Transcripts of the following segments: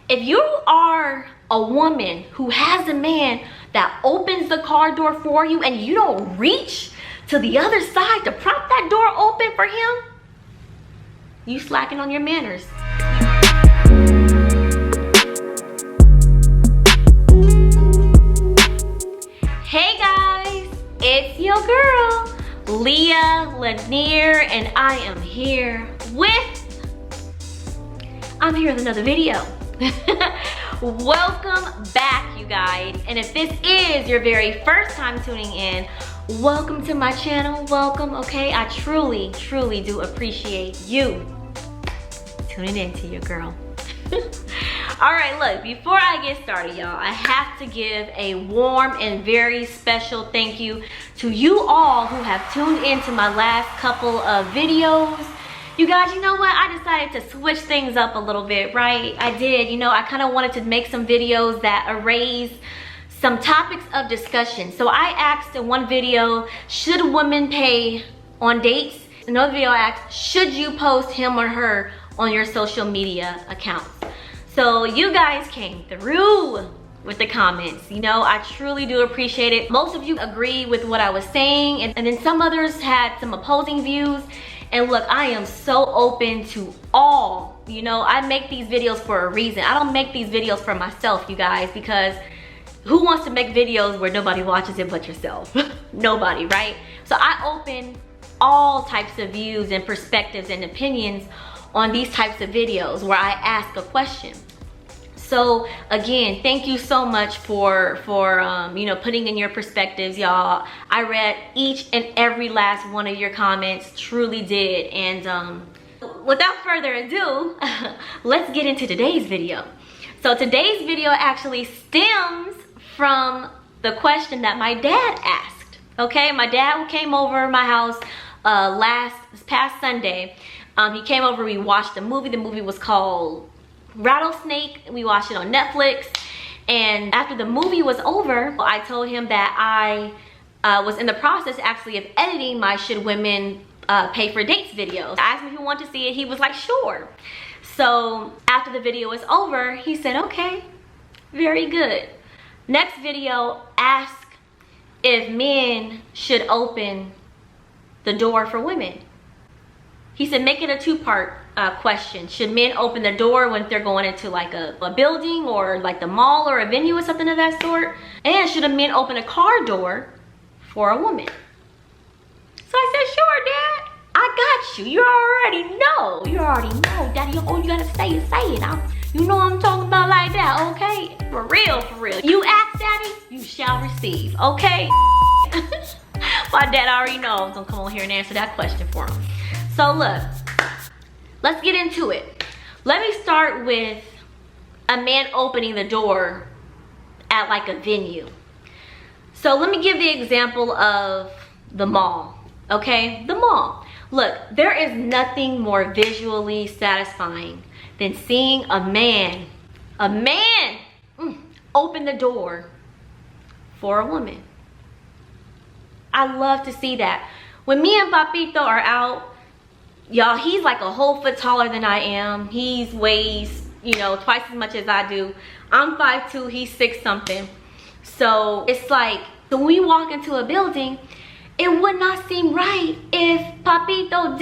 if you are a woman who has a man that opens the car door for you and you don't reach to the other side to prop that door open for him, you slacking on your manners. Hey guys, it's your girl, Leah, Lanier, and I am here with another video. Welcome back, you guys. And if this is your very first time tuning in, welcome to my channel. Welcome, okay? I truly do appreciate you tuning in to your girl. All right, look, before I get started, y'all, I have to give a warm and very special thank you to you all who have tuned into my last couple of videos. You guys, you know what? I decided to switch things up a little bit, right? I did. You know, I kind of wanted to make some videos that erase some topics of discussion. So I asked in one video, should women pay on dates? Another video I asked, should you post him or her on your social media accounts? So you guys came through with the comments. You know, I truly do appreciate it. Most of you agree with what I was saying, and then some others had some opposing views. And look, I am so open to all. You know, I make these videos for a reason. I don't make these videos for myself, you guys, because who wants to make videos where nobody watches it but yourself? Nobody, right? So I open all types of views and perspectives and opinions on these types of videos where I ask a question. So again, thank you so much for you know, putting in your perspectives, y'all. I read each and every last one of your comments, truly did. And without further ado, let's get into today's video. So today's video actually stems from the question that my dad asked. Okay, my dad came over my house this past Sunday. He came over, we watched a movie. The movie was called Rattlesnake. We watched it on Netflix, and after the movie was over, I told him that I was in the process actually of editing my Should Women Pay for Dates videos. I asked him if he wanted to see it. He was like, sure. So after the video was over, he said, okay, very good. Next video, ask if men should open the door for women. He said, make it a two-part question. Should men open the door when they're going into like a building or like the mall or a venue or something of that sort? And should a man open a car door for a woman? So I said, sure, Dad. I got you. You already know. You already know, Daddy. All you gotta say is say it. You know what I'm talking about like that, okay? For real, for real. You ask, Daddy, you shall receive, okay? My dad already knows I'm gonna come on here and answer that question for him. So look, let's get into it. Let me start with a man opening the door at like a venue. So let me give the example of the mall, okay? The mall. Look, there is nothing more visually satisfying than seeing a man open the door for a woman. I love to see that. When me and Papito are out, y'all, he's like a whole foot taller than I am. He weighs, you know, twice as much as I do. I'm 5'2", he's 6 something. So it's like, when we walk into a building, it would not seem right if Papito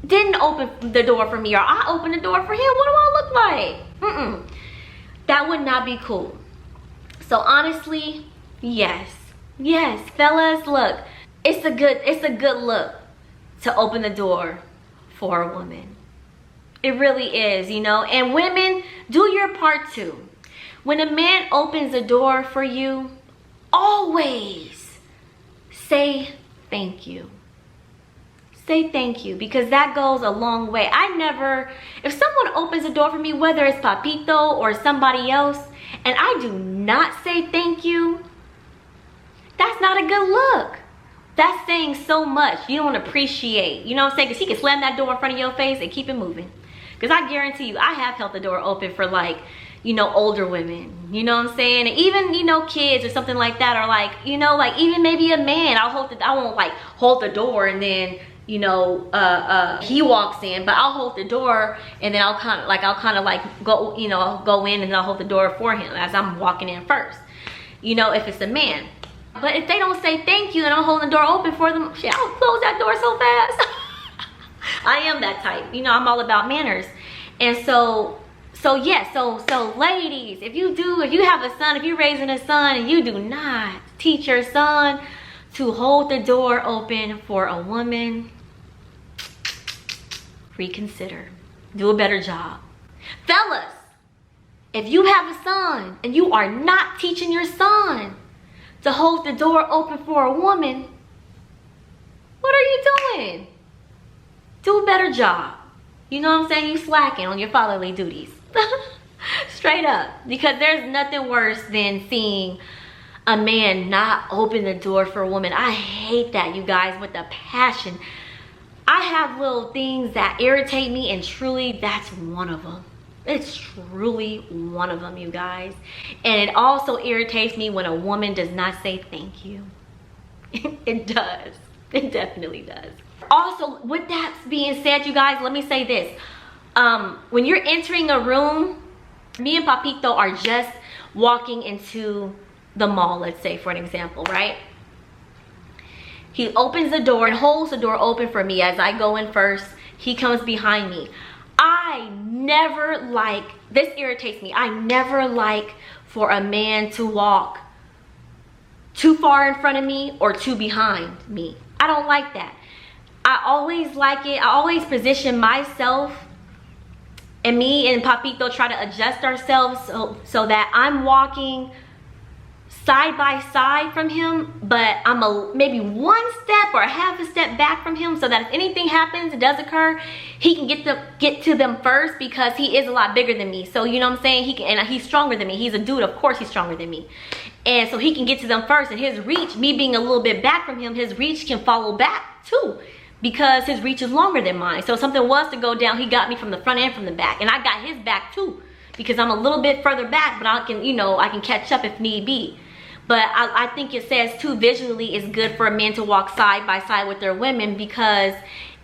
didn't open the door for me, or I opened the door for him. What do I look like? That would not be cool. So honestly, yes, fellas, look, it's a good look to open the door for a woman. It really is, you know. And women, do your part too. When a man opens the door for you, always say thank you. Say thank you, because that goes a long way. If someone opens the door for me, whether it's Papito or somebody else, and I do not say thank you, that's not a good look. That's saying so much. You don't appreciate, you know what I'm saying? Because he can slam that door in front of your face and keep it moving. Because I guarantee you, I have held the door open for like, you know, older women. You know what I'm saying? And even, you know, kids or something like that, or like, you know, like even maybe a man. I won't like hold the door and then, you know, he walks in, but I'll hold the door, and then I'll kind of like go, you know, go in, and I'll hold the door for him as I'm walking in first, you know, if it's a man. But if they don't say thank you and I'm holding the door open for them, shit, I'll close that door so fast. I am that type, you know, I'm all about manners. And so ladies, if you have a son, if you're raising a son and you do not teach your son to hold the door open for a woman, reconsider. Do a better job. Fellas, if you have a son and you are not teaching your son to hold the door open for a woman, what are you doing? Do a better job. You know what I'm saying? You slacking on your fatherly duties. Straight up. Because there's nothing worse than seeing a man not open the door for a woman. I hate that, you guys, with a passion. I have little things that irritate me, and truly that's one of them. It's truly one of them, you guys. And it also irritates me when a woman does not say thank you. It does. It definitely does. Also, with that being said, you guys, let me say this. When you're entering a room, me and Papito are just walking into the mall, let's say, for an example, right? He opens the door and holds the door open for me as I go in first. He comes behind me. I never like, this irritates me, I never like for a man to walk too far in front of me or too behind me. I don't like that. I always like it. I always position myself, and me and Papito try to adjust ourselves so that I'm walking side by side from him, but I'm maybe one step or half a step back from him, so that if anything happens, it does occur, he can get to them first, because he is a lot bigger than me. So you know what I'm saying? And he's stronger than me. He's a dude, of course he's stronger than me. And so he can get to them first, and his reach, me being a little bit back from him, his reach can follow back too, because his reach is longer than mine. So if something was to go down, he got me from the front and from the back, and I got his back too, because I'm a little bit further back, but I can, you know, I can catch up if need be. But I think it says too, visually it's good for a man to walk side by side with their women, because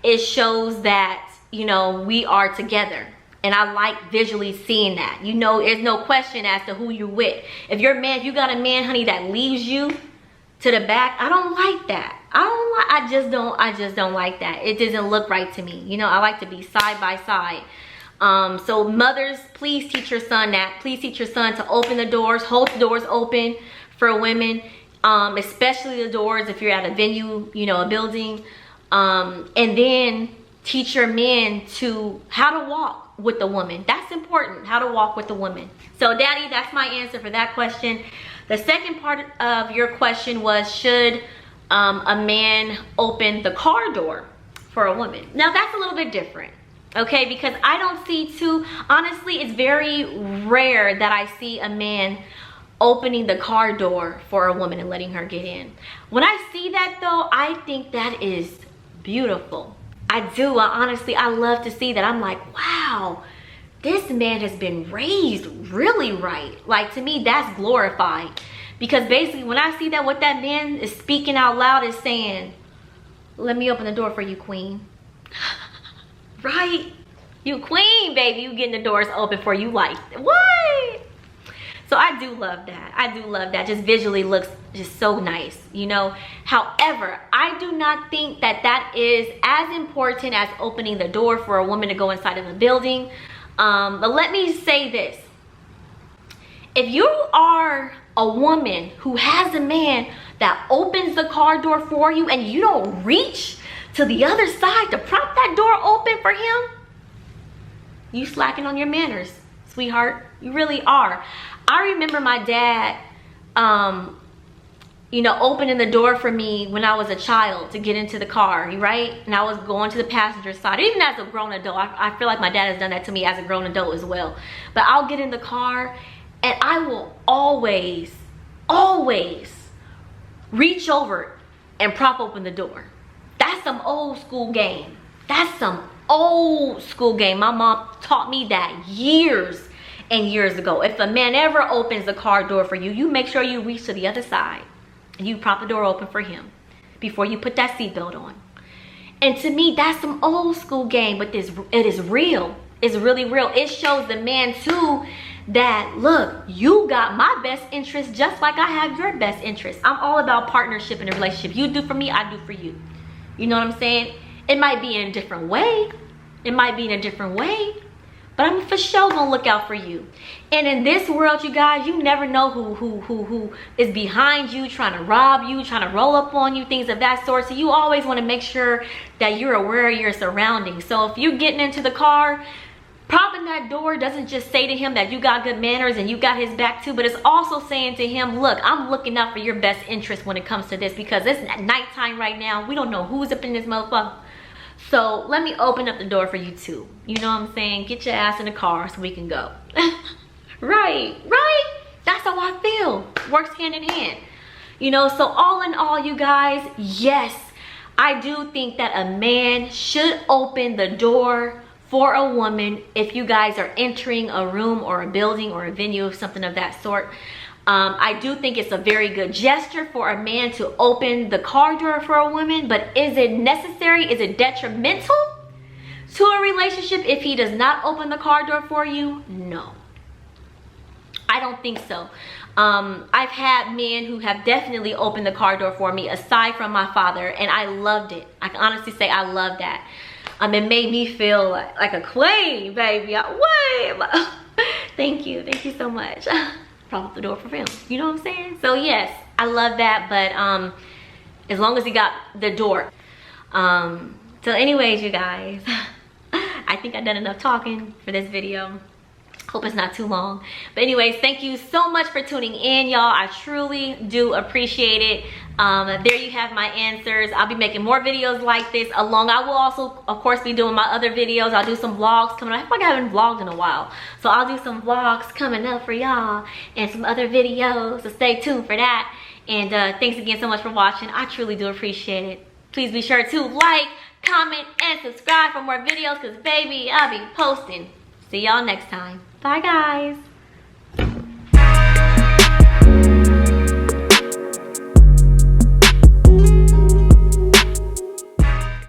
it shows that, you know, we are together. And I like visually seeing that. You know, there's no question as to who you're with. If you're man, if you got a man, honey, that leaves you to the back, I don't like that. I just don't like that. It doesn't look right to me. You know, I like to be side by side. So mothers, please teach your son that. Please teach your son to open the doors, hold the doors open for women, especially the doors if you're at a venue, you know, a building. And then teach your men to how to walk with the woman. That's important, how to walk with the woman. So Daddy, that's my answer for that question. The second part of your question was, should a man open the car door for a woman? Now that's a little bit different, okay? Because I don't see honestly, it's very rare that I see a man opening the car door for a woman and letting her get in. When I see that though, I think that is beautiful. I do. Honestly, I love to see that. I'm like, wow, this man has been raised really right. Like, to me, that's glorified. Because basically, when I see that, what that man is speaking out loud is saying, let me open the door for you, queen. Right? You queen, baby. You getting the doors open for you, like, what? So I do love that. I do love that. Just visually looks just so nice, you know. However, I do not think that that is as important as opening the door for a woman to go inside of a building. But let me say this. If you are a woman who has a man that opens the car door for you and you don't reach to the other side to prop that door open for him, you slacking on your manners, sweetheart. You really are. I remember my dad, you know, opening the door for me when I was a child to get into the car, right? And I was going to the passenger side. Even as a grown adult, I feel like my dad has done that to me as a grown adult as well. But I'll get in the car and I will always reach over and prop open the door. That's some old school game. That's some old school game. My mom taught me that years and years ago. If a man ever opens the car door for you, you make sure you reach to the other side and you prop the door open for him before you put that seatbelt on. And to me, that's some old school game, but it is real. It's really real. It shows the man too that, look, you got my best interest just like I have your best interest. I'm all about partnership in a relationship. You do for me, I do for you. You know what I'm saying? It might be in a different way. It might be in a different way, but I'm for sure gonna look out for you. And in this world, you guys, you never know who is behind you, trying to rob you, trying to roll up on you, things of that sort. So you always want to make sure that you're aware of your surroundings. So if you're getting into the car, propping that door doesn't just say to him that you got good manners and you got his back too, but it's also saying to him, look, I'm looking out for your best interest when it comes to this, because it's nighttime right now. We don't know who's up in this motherfucker. So let me open up the door for you too. You know what I'm saying? Get your ass in the car so we can go. Right? That's how I feel. Works hand in hand. You know, so all in all, you guys, yes, I do think that a man should open the door for a woman if you guys are entering a room or a building or a venue, something of that sort. I do think it's a very good gesture for a man to open the car door for a woman, but is it necessary? Is it detrimental to a relationship if he does not open the car door for you? No, I don't think so. I've had men who have definitely opened the car door for me, aside from my father, and I loved it. I can honestly say I loved that. It made me feel like a queen, baby. Thank you so much. Prop up the door for him, you know what I'm saying? So yes, I love that, but as long as he got the door. So anyways, you guys, I think I've done enough talking for this video. Hope it's not too long, but anyways, thank you so much for tuning in, y'all. I truly do appreciate it. There you have my answers. I'll be making more videos like this along. I will also, of course, be doing my other videos. I'll do some vlogs coming up. I feel like I haven't vlogged in a while, so I'll do some vlogs coming up for y'all and some other videos, so stay tuned for that. And thanks again so much for watching. I truly do appreciate it. Please be sure to like, comment, and subscribe for more videos, because baby, I'll be posting. See y'all next time. Bye guys.